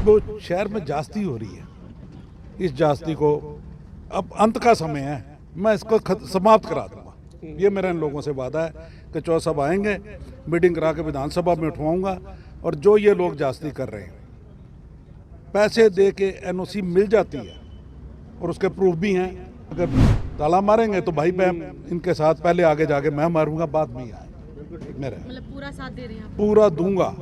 वो शहर में जास्ती हो रही है। इस जास्ती को अब अंत का समय है, मैं इसको समाप्त करा दूंगा। ये मेरा इन लोगों से वादा है कि चौधरी साहब आएंगे, मीटिंग करा के विधानसभा में उठवाऊंगा। और जो ये लोग जास्ती कर रहे हैं, पैसे दे के एनओसी मिल जाती है और उसके प्रूफ भी हैं। अगर ताला मारेंगे तो भाई मैं इनके साथ पहले आगे जाके मैं मारूंगा, बाद में ही आए मेरे। मतलब पूरा साथ दे रहे हैं आप? पूरा दूंगा,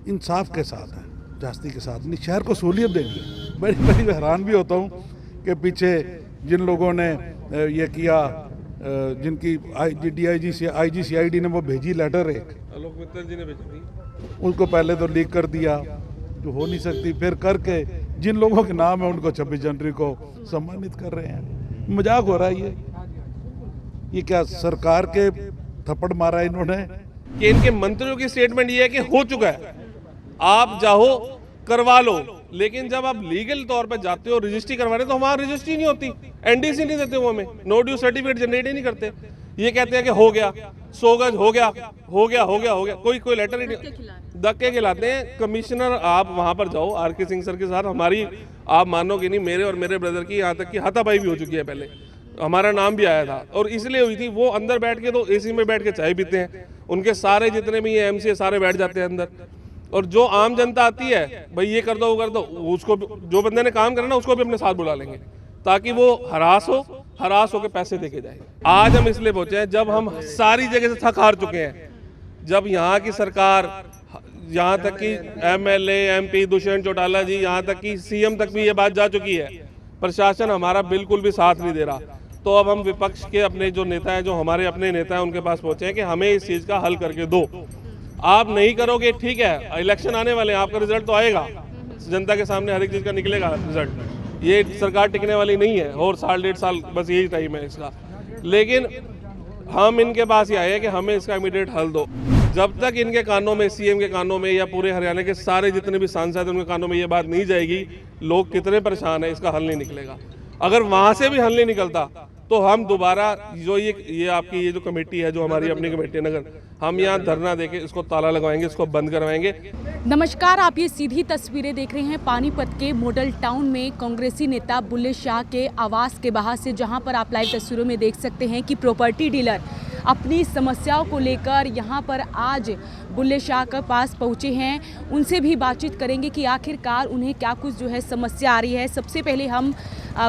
इंसाफ के साथ है, जास्ती के साथ नहीं। शहर को सहूलियत देनी है। बड़ी हैरान भी होता हूँ कि पीछे जिन लोगों ने ये किया, जिनकी DIG से IGCID ने वो भेजी लेटर, एक आलोक मित्तल जी ने भेजी, उनको पहले तो लीक कर दिया, जो हो नहीं सकती, फिर करके जिन लोगों के नाम है उनको 26 जनवरी को सम्मानित कर रहे हैं। मजाक हो रहा है ये क्या सरकार के थप्पड़ मारा इन्होंने। कि इनके मंत्रियों की स्टेटमेंट ये है कि हो चुका है, आप जाओ करवा लो। लेकिन जब आप लीगल तौर पे जाते हो रजिस्ट्री करवाने, तो वहां रजिस्ट्री नहीं होती, NDC नहीं देते वो हमें, नो ड्यू सर्टिफिकेट जनरेट ही नहीं करते। ये कहते हैं कि हो गया, 100 गज हो गया, हो गया, हो गया, हो गया, कोई लेटर ही नहीं, धक्के खिलाते हैं। कमिश्नर आप वहां पर जाओ, RK सिंह सर के साथ हमारी, आप मानोगे नहीं, मेरे और मेरे ब्रदर की यहाँ तक की हाथापाई भी हो चुकी है। पहले हमारा नाम भी आया था, और इसलिए हुई थी, वो अंदर बैठ के तो AC में बैठ के चाय पीते हैं, उनके सारे जितने भी MCA सारे बैठ जाते हैं अंदर। और जो आम जनता आती है, भाई ये कर दो वो कर दो, उसको जो बंदे ने काम करना उसको भी अपने साथ बुला लेंगे, ताकि वो हरास होकर पैसे देके जाए। आज हम इसलिए पहुंचे हैं, जब हम सारी जगह से थक हार चुके हैं, जब यहाँ की सरकार, यहाँ तक कि MLA MP दुष्यंत चौटाला जी, यहाँ तक कि CM तक भी ये बात जा चुकी है, प्रशासन हमारा बिल्कुल भी साथ नहीं दे रहा। तो अब हम विपक्ष के अपने जो नेता हैं, जो हमारे अपने नेता हैं, उनके पास पहुंचे हैं कि हमें इस चीज़ का हल करके दो। आप नहीं करोगे, ठीक है, इलेक्शन आने वाले हैं, आपका रिजल्ट तो आएगा, जनता के सामने हर एक चीज़ का निकलेगा रिजल्ट। ये सरकार टिकने वाली नहीं है, और 1.5 साल बस यही टाइम है इसका। लेकिन हम इनके पास ही आए हैं कि हमें इसका इमीडिएट हल दो। जब तक इनके कानों में, CM के कानों में, या पूरे हरियाणा के सारे जितने भी सांसद हैं उनके कानों में ये बात नहीं जाएगी, लोग कितने परेशान हैं, इसका हल नहीं निकलेगा। अगर वहाँ से भी हल नहीं निकलता तो हम दोबारा जो ये आपकी ये जो कमेटी है, जो हमारी अपनी कमेटी है नगर, हम यहाँ धरना देके इसको ताला लगवाएंगे, इसको बंद करवाएंगे। नमस्कार, आप ये सीधी तस्वीरें देख रहे हैं पानीपत के मॉडल टाउन में कांग्रेसी नेता बुल्ले शाह के आवास के बाहर से, जहां पर आप लाइव तस्वीरों में देख सकते हैं कि प्रॉपर्टी डीलर अपनी समस्याओं को लेकर यहां पर आज बुल्ले शाह के पास पहुंचे हैं। उनसे भी बातचीत करेंगे कि आखिरकार उन्हें क्या कुछ जो है समस्या आ रही है। सबसे पहले हम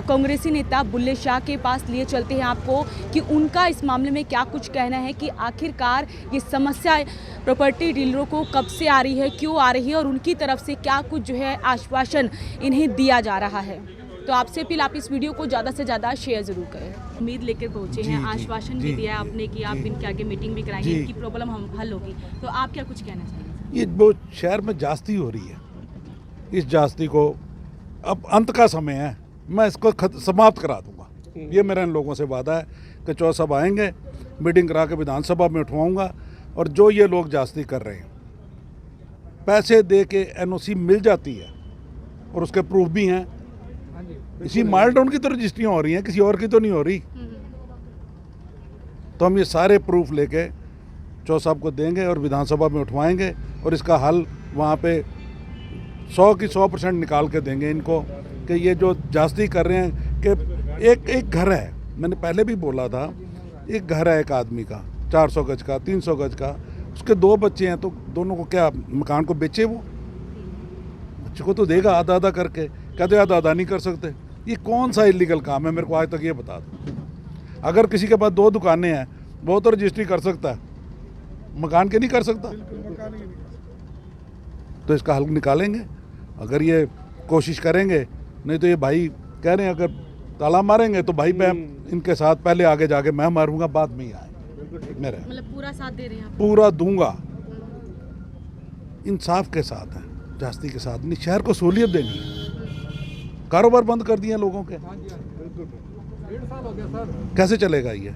कांग्रेसी नेता बुल्ले शाह के पास लिए चलते हैं आपको, कि उनका इस मामले में क्या कुछ कहना है, कि आखिरकार ये समस्या प्रॉपर्टी डीलरों को कब से आ रही है, क्यों आ रही है, और उनकी तरफ से क्या कुछ जो है आश्वासन इन्हें दिया जा रहा है। तो आपसे अपील, आप इस वीडियो को ज़्यादा से ज़्यादा शेयर ज़रूर करें। उम्मीद लेकर पहुंचे हैं, आश्वासन भी दिया है आपने कि आप इनके आगे मीटिंग भी कराएंगे, इनकी प्रॉब्लम हम हल होगी। तो आप क्या कुछ कहना चाहेंगे? ये वो शहर में जास्ती हो रही है, इस जास्ती को अब अंत का समय है, मैं इसको समाप्त करा दूंगा। ये मेरा इन लोगों से वादा है कि चौधरी साहब आएंगे, मीटिंग करा के विधानसभा में उठवाऊंगा। और जो ये लोग जास्ती कर रहे हैं, पैसे दे के NOC मिल जाती है और उसके प्रूफ भी हैं। इसी माइल टाउन की तो रजिस्ट्रियाँ हो रही हैं, किसी और की तो नहीं हो रही। तो हम ये सारे प्रूफ लेके चौधरी साहब को देंगे और विधानसभा में उठवाएंगे, और इसका हल वहाँ पे 100 की 100% निकाल के देंगे इनको। कि ये जो जास्ती कर रहे हैं कि एक घर है, मैंने पहले भी बोला था, एक घर है एक आदमी का 400 गज का, 300 गज का, उसके 2 बच्चे हैं, तो दोनों को क्या मकान को बेचे? वो बच्चे को तो देगा आधा आधा करके, कहते आधा आधा नहीं कर सकते। ये कौन सा इलीगल काम है, मेरे को आज तक ये बता दो। अगर किसी के पास 2 दुकानें हैं, वो तो रजिस्ट्री कर सकता है, मकान के नहीं कर सकता। तो इसका हल निकालेंगे अगर ये कोशिश करेंगे। नहीं तो ये भाई कह रहे हैं अगर ताला मारेंगे तो भाई मैं इनके साथ पहले आगे जाके मैं मारूंगा, बाद में ही आए मेरे। मतलब पूरा साथ दे रहे हैं आप? पूरा दूंगा, इंसाफ के साथ है, जास्ती के साथ नहीं। शहर को सहूलियत देनी है। कारोबार बंद कर दिए लोगों के, 1.5 साल हो गया सर, कैसे चलेगा ये?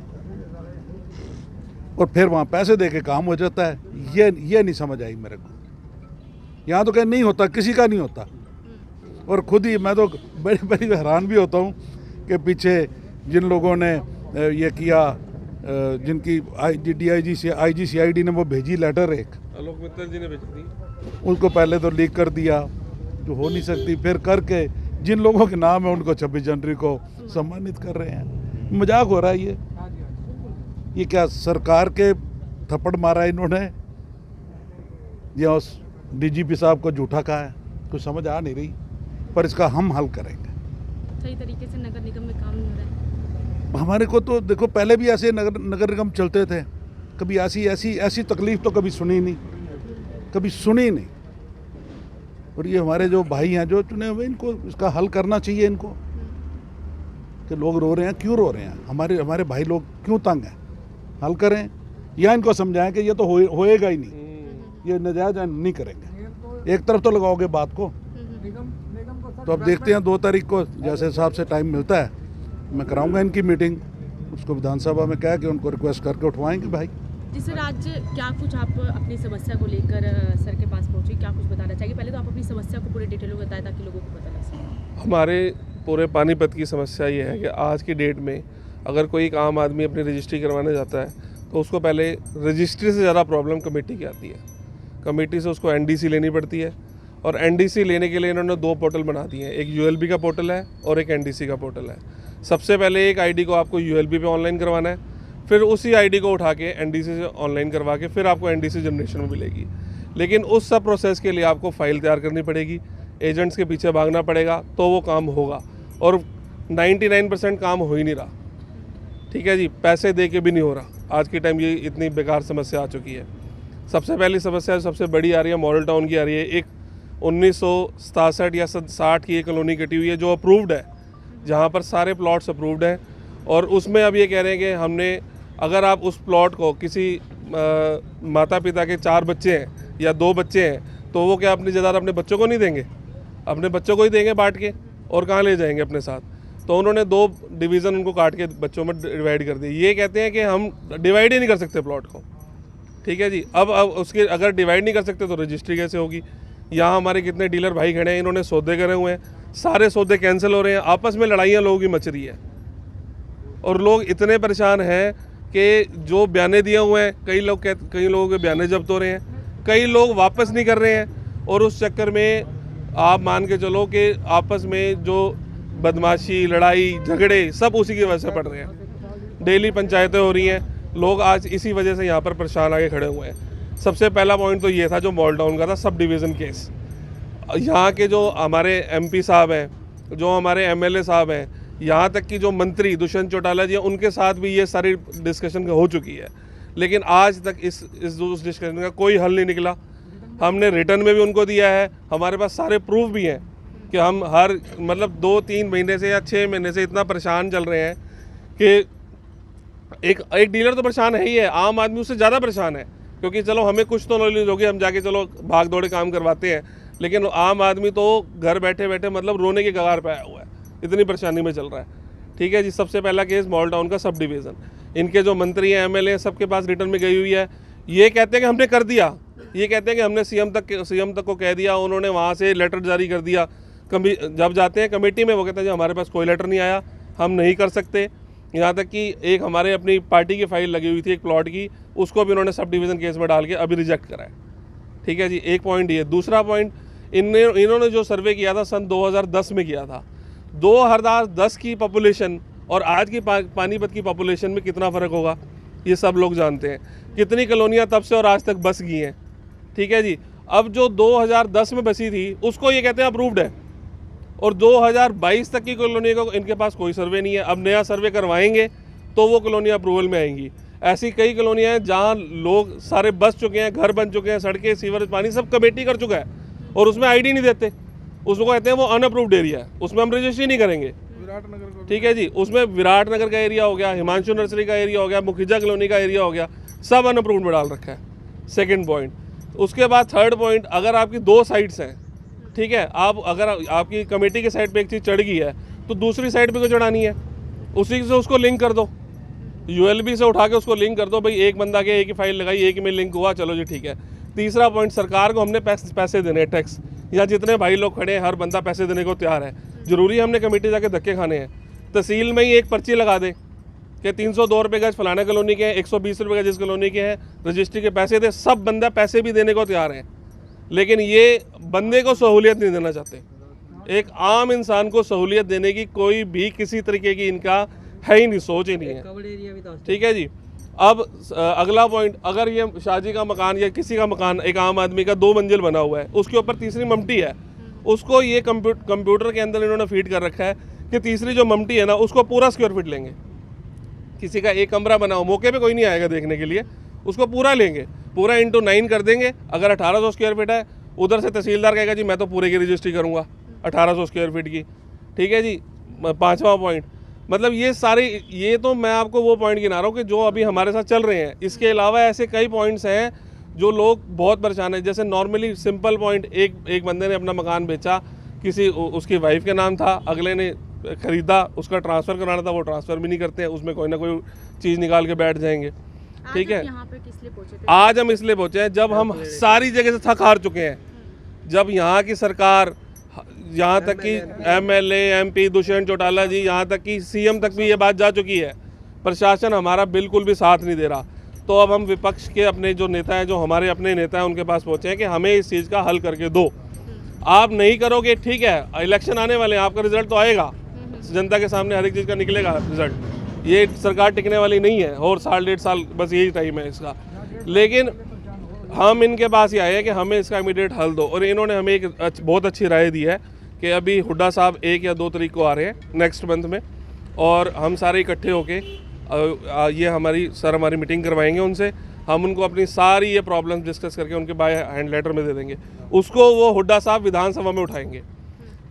और फिर वहाँ पैसे दे के काम हो जाता है। ये नहीं समझ आई मेरे को। यहाँ तो कहीं नहीं होता, किसी का नहीं होता। और खुद ही मैं तो बड़ी हैरान भी होता हूँ कि पीछे जिन लोगों ने ये किया, जिनकी DIGCID ने वो भेजी लेटर एक, आलोक मित्तल जी ने भेजी थी। उनको पहले तो लीक कर दिया, जो हो नहीं सकती, फिर करके जिन लोगों के नाम है उनको 26 जनवरी को सम्मानित कर रहे हैं। मजाक हो रहा है ये। हाँ जी, हाँ जी, बिल्कुल। ये क्या सरकार के थप्पड़ मारा इन्होंने या उस DGP साहब को झूठा कहा है, कुछ समझ आ नहीं रही, पर इसका हम हल करेंगे। सही तरीके से नगर निगम में काम नहीं हो रहा है। हमारे को तो देखो पहले भी ऐसे नगर निगम चलते थे, कभी ऐसी तकलीफ तो कभी सुनी नहीं। और ये हमारे जो भाई हैं जो चुने हुए, इनको इसका हल करना चाहिए इनको, कि लोग रो रहे हैं, क्यों रो रहे हैं, हमारे भाई लोग क्यों तंग हैं, हल करें या इनको समझाएं कि ये तो होएगा ही नहीं, ये नजायज नहीं करेंगे। एक तरफ तो लगाओगे बात को, निगम को सर तो अब देखते हैं 2 तारीख को जैसे हिसाब से टाइम मिलता है, मैं कराऊंगा इनकी मीटिंग, उसको विधानसभा में कह के उनको रिक्वेस्ट करके उठवाएंगे भाई। जी सर, आज क्या कुछ आप अपनी समस्या को लेकर सर के पास पहुंचे, क्या कुछ बताना चाहिए? पहले तो आप अपनी समस्या को पूरे डिटेल में बताएं ताकि लोगों को पता लग सके। हमारे पूरे पानीपत की समस्या ये है कि आज की डेट में अगर कोई एक आम आदमी अपनी रजिस्ट्री करवाने जाता है तो उसको पहले रजिस्ट्री से ज़्यादा प्रॉब्लम कमेटी की आती है। कमेटी से उसको NDC लेनी पड़ती है, और NDC लेने के लिए इन्होंने 2 पोर्टल बना दिए हैं, एक ULB का पोर्टल है और एक NDC का पोर्टल है। सबसे पहले एक ID को आपको ULB पे ऑनलाइन करवाना है, फिर उसी ID को उठा के NDC से ऑनलाइन करवा के फिर आपको NDC जनरेशन में मिलेगी। लेकिन उस सब प्रोसेस के लिए आपको फाइल तैयार करनी पड़ेगी, एजेंट्स के पीछे भागना पड़ेगा, तो वो काम होगा, और 99% काम हो ही नहीं रहा। ठीक है जी, पैसे दे के भी नहीं हो रहा। आज के टाइम ये इतनी बेकार समस्या आ चुकी है। सबसे पहली समस्या सबसे बड़ी आ रही है, मॉडल टाउन की आ रही है। एक 1967 या 60 की एक कॉलोनी कटी हुई है जो अप्रूव्ड है, जहाँ पर सारे प्लॉट्स अप्रूव्ड हैं, और उसमें अब ये कह रहे हैं कि हमने, अगर आप उस प्लॉट को किसी माता पिता के 4 बच्चे हैं या 2 बच्चे हैं, तो वो क्या अपनी जायदाद अपने बच्चों को नहीं देंगे? अपने बच्चों को ही देंगे बांट के, और कहाँ ले जाएंगे अपने साथ? तो उन्होंने 2 डिवीज़न उनको काट के बच्चों में डिवाइड कर दिए। ये कहते हैं कि हम डिवाइड ही नहीं कर सकते प्लॉट को। ठीक है जी, अब उसके अगर डिवाइड नहीं कर सकते तो रजिस्ट्री कैसे होगी? यहाँ हमारे कितने डीलर भाई खड़े हैं, इन्होंने सौदे करे हुए हैं, सारे सौदे कैंसिल हो रहे हैं, आपस में लड़ाइयाँ लोगों की मच रही है, और लोग इतने परेशान हैं कि जो बयाने दिए हुए हैं, कई लोगों के बयाने जब्त हो रहे हैं, कई लोग वापस नहीं कर रहे हैं, और उस चक्कर में आप मान के चलो कि आपस में जो बदमाशी, लड़ाई, झगड़े सब उसी की वजह से पड़ रहे हैं। डेली पंचायतें हो रही हैं, लोग आज इसी वजह से यहाँ पर परेशान आके खड़े हुए हैं। सबसे पहला पॉइंट तो ये था जो मॉडल टाउन का था, सब डिवीज़न केस। यहाँ के जो हमारे MP साहब हैं, जो हमारे MLA साहब हैं, यहाँ तक कि जो मंत्री दुष्यंत चौटाला जी, उनके साथ भी ये सारी डिस्कशन हो चुकी है, लेकिन आज तक इस डिस्कशन का कोई हल नहीं निकला। हमने रिटर्न में भी उनको दिया है, हमारे पास सारे प्रूफ भी हैं कि हम हर 2-3 महीने से या 6 महीने से इतना परेशान चल रहे हैं कि एक डीलर तो परेशान है ही है, आम आदमी उससे ज़्यादा परेशान है, क्योंकि चलो हमें कुछ तो नॉलेज होगी, हम जाके चलो भाग दौड़े काम करवाते हैं, लेकिन आम आदमी तो घर बैठे बैठे रोने के कगार पे आया हुआ है, इतनी परेशानी में चल रहा है। ठीक है जी, सबसे पहला केस मॉडल टाउन का सब डिवीज़न, इनके जो मंत्री हैं, MLA हैं, सबके पास रिटर्न में गई हुई है। ये कहते हैं कि हमने कर दिया, ये कहते हैं कि हमने सीएम तक को कह दिया, उन्होंने वहाँ से लेटर जारी कर दिया। जब जाते हैं कमेटी में, वो कहते हैं जी हमारे पास कोई लेटर नहीं आया, हम नहीं कर सकते। यहाँ तक कि एक हमारे अपनी पार्टी की फाइल लगी हुई थी एक प्लॉट की, उसको भी उन्होंने सब डिवीज़न केस में डाल के अभी रिजेक्ट करा है। ठीक है जी, एक पॉइंट ये। दूसरा पॉइंट, इन्होंने जो सर्वे किया था सन 2010 में किया था, 2010 की पॉपुलेशन और आज की पानीपत की पॉपुलेशन में कितना फ़र्क होगा ये सब लोग जानते हैं। कितनी कॉलोनियाँ तब से और आज तक बस गई हैं। ठीक है जी, अब जो 2010 में बसी थी उसको ये कहते हैं अप्रूव्ड है, और 2022 तक की कॉलोनी को इनके पास कोई सर्वे नहीं है। अब नया सर्वे करवाएंगे तो वो कॉलोनियाँ अप्रूवल में आएंगी। ऐसी कई कॉलोनियाँ हैं जहाँ लोग सारे बस चुके हैं, घर बन चुके हैं, सड़कें, सीवर, पानी सब कमेटी कर चुका है, और उसमें ID नहीं देते, उसको कहते हैं वो अनअप्रूव्ड एरिया है, उसमें हम रजिस्ट्री नहीं करेंगे। ठीक है जी, उसमें विराटनगर का एरिया हो गया, हिमांशु नर्सरी का एरिया हो गया, मुखिजा कॉलोनी का एरिया हो गया, सब अनअप्रूव्ड में डाल रखा है। Second point. उसके बाद थर्ड पॉइंट, अगर आपकी 2 साइड्स हैं, ठीक है, अगर आपकी कमेटी के साइड पे एक चीज़ चढ़ गई है तो दूसरी साइड पे क्यों चढ़ानी है? उसी से उसको लिंक कर दो, ULB से उठा के उसको लिंक कर दो। भाई एक बंदा के एक ही फाइल लगाई, एक ही में लिंक हुआ, चलो जी ठीक है। तीसरा पॉइंट, सरकार को हमने पैसे देने हैं, टैक्स, या जितने भाई लोग खड़े हैं हर बंदा पैसे देने को तैयार है। ज़रूरी हमने कमेटी जाके धक्के खाने हैं? तहसील में ही एक पर्ची लगा दे कि 302 रुपये गज फलाना कॉलोनी के हैं, 120 रुपये गज इस कॉलोनी के हैं, रजिस्ट्री के पैसे दे, सब बंदा पैसे भी देने को तैयार हैं, लेकिन ये बंदे को सहूलियत नहीं देना चाहते। एक आम इंसान को सहूलियत देने की कोई भी किसी तरीके की इनका है ही नहीं, सोच ही नहीं है। ठीक है जी। अब अगला पॉइंट, अगर ये शाहजी का मकान या किसी का मकान एक आम आदमी का 2 मंजिल बना हुआ है, उसके ऊपर तीसरी ममटी है, उसको ये कंप्यूटर के अंदर इन्होंने फीड कर रखा है कि तीसरी जो ममटी है ना उसको पूरा स्क्वायर फीट लेंगे। किसी का एक कमरा बना हो, मौके पे कोई नहीं आएगा देखने के लिए, उसको पूरा लेंगे, पूरा इंटू 9 कर देंगे। अगर 1800 स्क्वायर फीट है, उधर से तहसीलदार कहेगा जी मैं तो पूरे की रजिस्ट्री करूँगा 1800 स्क्वायर फीट की। ठीक है जी। 5वां पॉइंट, मतलब ये सारे, ये तो मैं आपको वो पॉइंट गिना रहा हूँ कि जो अभी हमारे साथ चल रहे हैं। इसके अलावा ऐसे कई पॉइंट्स हैं जो लोग बहुत परेशान हैं। जैसे नॉर्मली सिंपल पॉइंट, एक बंदे ने अपना मकान बेचा, किसी उसकी वाइफ के नाम था, अगले ने ख़रीदा, उसका ट्रांसफ़र कराना था, वो ट्रांसफ़र भी नहीं करते हैं, उसमें कोई ना कोई चीज़ निकाल के बैठ जाएंगे। ठीक है। यहाँ पे किस लिए पहुंचे थे? आज हम इसलिए पहुँचे हैं जब हम सारी जगह से थक हार चुके हैं। जब यहाँ की सरकार, यहाँ तक कि MLA MP दुष्यंत चौटाला जी, यहाँ तक कि CM तक भी ये बात जा चुकी है, प्रशासन हमारा बिल्कुल भी साथ नहीं दे रहा। तो अब हम विपक्ष के अपने जो नेता हैं, जो हमारे अपने नेता हैं, उनके पास पहुँचे हैं कि हमें इस चीज़ का हल करके दो। आप नहीं करोगे, ठीक है, इलेक्शन आने वाले हैं, आपका रिजल्ट तो आएगा, जनता के सामने हर एक चीज़ का निकलेगा रिजल्ट। ये सरकार टिकने वाली नहीं है, और 1.5 साल बस यही टाइम है इसका। लेकिन हम इनके पास ही आए हैं कि हमें इसका इमीडिएट हल दो, और इन्होंने हमें एक बहुत अच्छी राय दी है कि अभी हुड्डा साहब 1 या 2 तारीख को आ रहे हैं नेक्स्ट मंथ में, और हम सारे इकट्ठे होके ये हमारी मीटिंग करवाएंगे उनसे। हम उनको अपनी सारी ये प्रॉब्लम डिस्कस करके उनके बाय हैंड लेटर में दे देंगे, उसको वो हुड्डा साहब विधानसभा में उठाएंगे।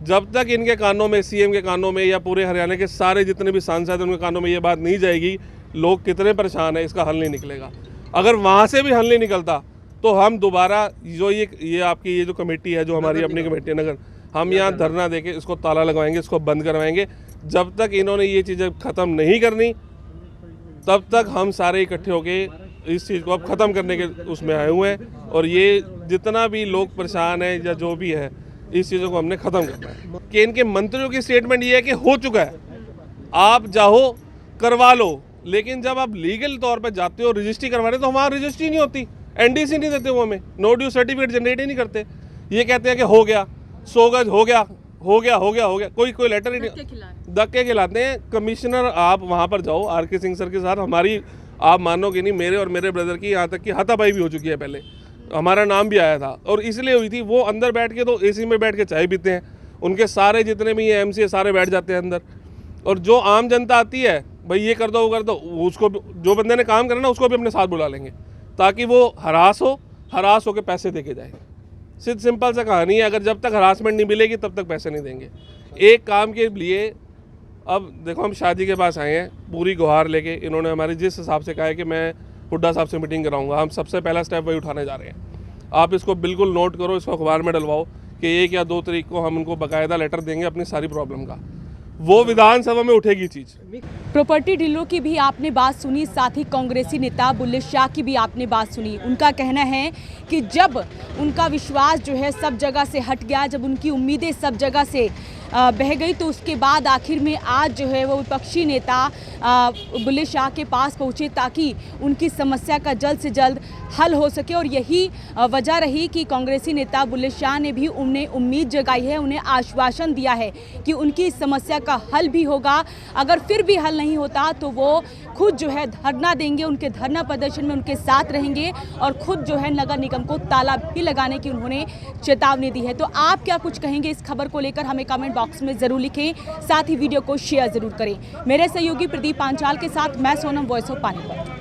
जब तक इनके कानों में, CM के कानों में, या पूरे हरियाणा के सारे जितने भी सांसद हैं उनके कानों में ये बात नहीं जाएगी, लोग कितने परेशान हैं, इसका हल नहीं निकलेगा। अगर वहाँ से भी हल नहीं निकलता तो हम दोबारा जो ये आपकी ये जो कमेटी है, जो हमारी अपनी कमेटी है नगर, हम यहाँ धरना देके इसको ताला लगवाएंगे, इसको बंद करवाएंगे। जब तक इन्होंने ये चीज़ें ख़त्म नहीं करनी, तब तक हम सारे इकट्ठे होके इस चीज़ को अब ख़त्म करने के उसमें आए हुए हैं। और ये जितना भी लोग परेशान हैं या जो भी है, इस चीज़ों को हमने ख़त्म करना है। कि इनके मंत्रियों की स्टेटमेंट ये है कि हो चुका है, आप चाहो करवा लो, लेकिन जब आप लीगल तौर पर जाते हो रजिस्ट्री करवाने, तो वहाँ रजिस्ट्री नहीं होती, NDC नहीं देते वो हमें, नो ड्यू सर्टिफिकेट जनरेट ही नहीं करते। ये कहते हैं कि हो गया, 100 गज हो गया, कोई लेटर ही नहीं, धक्के खिलाते हैं। कमिश्नर, आप वहाँ पर जाओ, RK सिंह सर के साथ हमारी, आप मानोगे नहीं, मेरे और मेरे ब्रदर की यहाँ तक कि हाथापाई भी हो चुकी है। पहले हमारा नाम भी आया था, और इसलिए हुई थी, वो अंदर बैठ के तो AC में बैठ के चाय पीते हैं, उनके सारे जितने भी ये MC सारे बैठ जाते हैं अंदर। और जो आम जनता आती है, भाई ये कर दो, वो कर दो, उसको जो बंदे ने काम करना उसको भी अपने साथ बुला लेंगे, ताकि वो हरास होकर पैसे दे के जाए। सिंपल सा कहानी है। अगर जब तक हरासमेंट नहीं मिलेगी तब तक पैसे नहीं देंगे। एक काम के लिए अब देखो, हम शाहजी के पास आए हैं पूरी गुहार लेके, इन्होंने हमारे जिस हिसाब से कहा है कि मैं हुड्डा साहब से मीटिंग कराऊंगा, हम सबसे पहला स्टेप वही उठाने जा रहे हैं। आप इसको बिल्कुल नोट करो, इसको अखबार में डलवाओ कि 1 या 2 तारीख को हम उनको बाकायदा लेटर देंगे अपनी सारी प्रॉब्लम का, वो विधानसभा में उठेगी चीज़। प्रॉपर्टी डीलरों की भी आपने बात सुनी, साथ ही कांग्रेसी नेता बुल्ले शाह की भी आपने बात सुनी। उनका कहना है कि जब उनका विश्वास जो है सब जगह से हट गया, जब उनकी उम्मीदें सब जगह से बह गई, तो उसके बाद आखिर में आज जो है वो विपक्षी नेता बुल्ले शाह के पास पहुंचे ताकि उनकी समस्या का जल्द से जल्द हल हो सके। और यही वजह रही कि कांग्रेसी नेता बुल्ले शाह ने भी उन्हें उम्मीद जगाई है, उन्हें आश्वासन दिया है कि उनकी समस्या का हल भी होगा। अगर फिर भी हल नहीं होता तो वो खुद जो है धरना देंगे, उनके धरना प्रदर्शन में उनके साथ रहेंगे, और खुद जो है नगर निगम को ताला भी लगाने की उन्होंने चेतावनी दी है। तो आप क्या कुछ कहेंगे इस खबर को लेकर, हमें कमेंट बॉक्स में ज़रूर लिखें, साथ ही वीडियो को शेयर ज़रूर करें। मेरे सहयोगी प्रदीप पांचाल के साथ मैं सोनम, वॉइस ऑफ पानीपत।